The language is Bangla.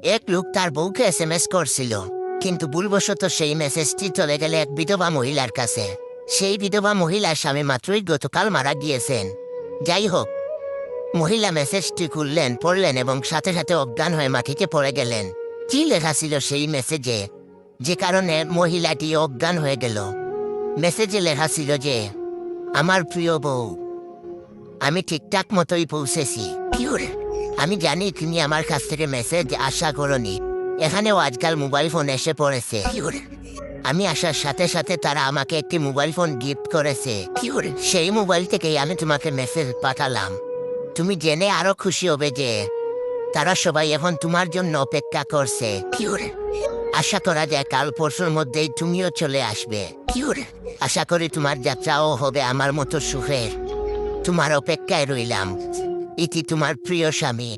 এক লোক তার বউকে এসএমএস করছিল, কিন্তু ভুলবশত সেই মেসেজটি চলে গেলে এক বিধবা মহিলার কাছে। সেই বিধবা মহিলার স্বামী মাত্রই গতকাল মারা গিয়েছেন। যাই হোক, মহিলা মেসেজটি খুললেন, পড়লেন এবং সাথে সাথে অজ্ঞান হয়ে মাটিতে পড়ে গেলেন। কি লেখা ছিল সেই মেসেজে, যে কারণে মহিলাটি অজ্ঞান হয়ে গেল? মেসেজে লেখা ছিল যে, আমার প্রিয় বউ, আমি ঠিকঠাক মতোই পৌঁছেছি। আমি জানি তুমি আমার কাছ থেকে মেসেজ আশা করনি। এখানেও আজকাল মোবাইল ফোন এসে পড়েছে। আমি আসার সাথে সাথে তারা আমাকে একটি মোবাইল ফোন গিফট করেছে। সেই মোবাইল থেকেই আমি তোমাকে মেসেজ পাঠালাম। তুমি জেনে আরো খুশি হবে যে তারা সবাই এখন তোমার জন্য অপেক্ষা করছে। আশা করা যায় কাল পরশুর মধ্যেই তুমিও চলে আসবে। আশা করি তোমার যাত্রাও হবে আমার মতো সুখের। তোমার অপেক্ষায় রইলাম। ইতি তোমার প্রিয় স্বামী।